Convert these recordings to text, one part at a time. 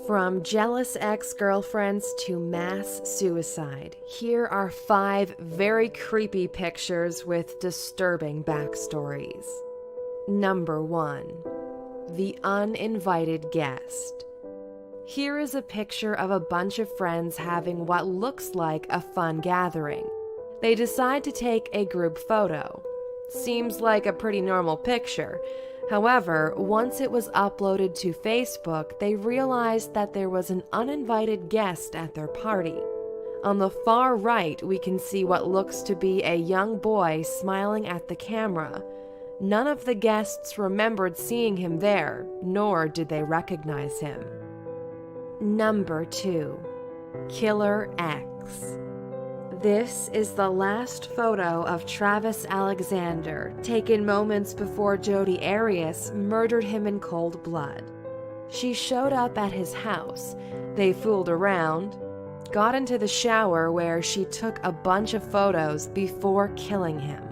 From jealous ex-girlfriends to mass suicide, here are 5 very creepy pictures with disturbing backstories. Number 1. The Uninvited Guest. Here is a picture of a bunch of friends having what looks like a fun gathering. They decide to take a group photo. Seems like a pretty normal picture. However, once it was uploaded to Facebook, they realized that there was an uninvited guest at their party. On the far right, we can see what looks to be a young boy smiling at the camera. None of the guests remembered seeing him there, nor did they recognize him. Number 2. Killer X. This is the last photo of Travis Alexander, taken moments before Jodi Arias murdered him in cold blood. She showed up at his house. They fooled around, got into the shower where she took a bunch of photos before killing him.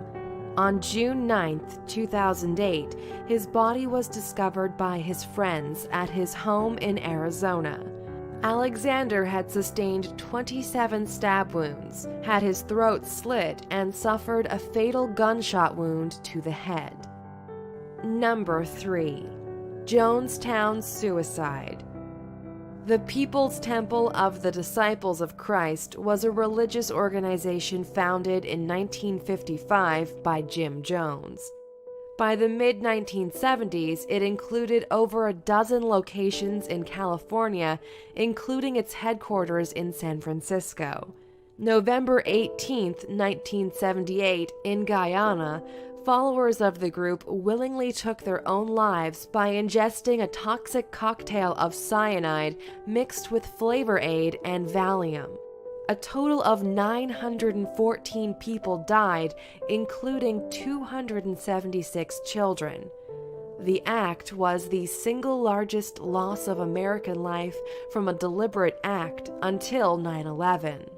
On June 9, 2008, his body was discovered by his friends at his home in Arizona. Alexander had sustained 27 stab wounds, had his throat slit, and suffered a fatal gunshot wound to the head. Number 3. Jonestown Suicide. The People's Temple of the Disciples of Christ was a religious organization founded in 1955 by Jim Jones. By the mid-1970s, it included over a dozen locations in California, including its headquarters in San Francisco. November 18, 1978, in Guyana, followers of the group willingly took their own lives by ingesting a toxic cocktail of cyanide mixed with Flavor Aid and Valium. A total of 914 people died, including 276 children. The act was the single largest loss of American life from a deliberate act until 9/11.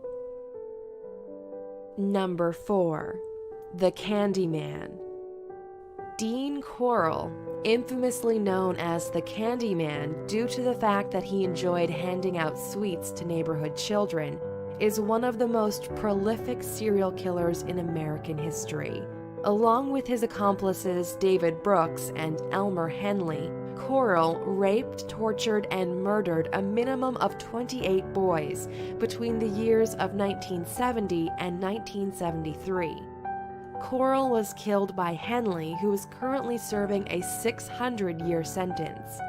Number 4. The Candyman. Dean Corll, infamously known as the Candyman due to the fact that he enjoyed handing out sweets to neighborhood children, is one of the most prolific serial killers in American history. Along with his accomplices David Brooks and Elmer Henley, Corll raped, tortured, and murdered a minimum of 28 boys between the years of 1970 and 1973. Corll was killed by Henley, who is currently serving a 600-year sentence.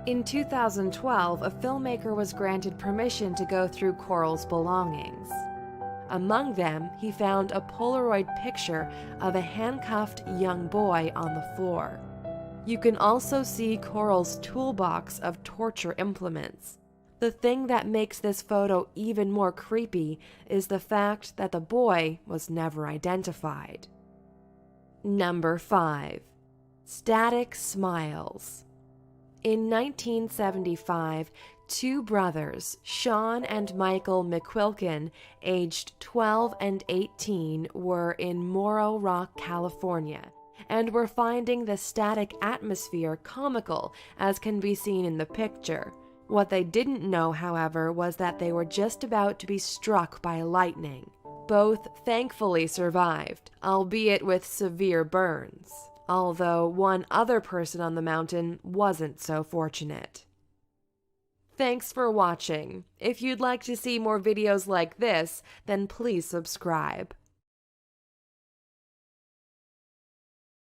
In 2012, a filmmaker was granted permission to go through Corll's belongings. Among them, he found a Polaroid picture of a handcuffed young boy on the floor. You can also see Corll's toolbox of torture implements. The thing that makes this photo even more creepy is the fact that the boy was never identified. Number 5. Static Smiles. In 1975, 2 brothers, Sean and Michael McQuilkin, aged 12 and 18, were in Morro Rock, California, and were finding the static atmosphere comical, as can be seen in the picture. What they didn't know, however, was that they were just about to be struck by lightning. Both thankfully survived, albeit with severe burns, although one other person on the mountain wasn't so fortunate. Thanks for watching. If you'd like to see more videos like this, then please subscribe.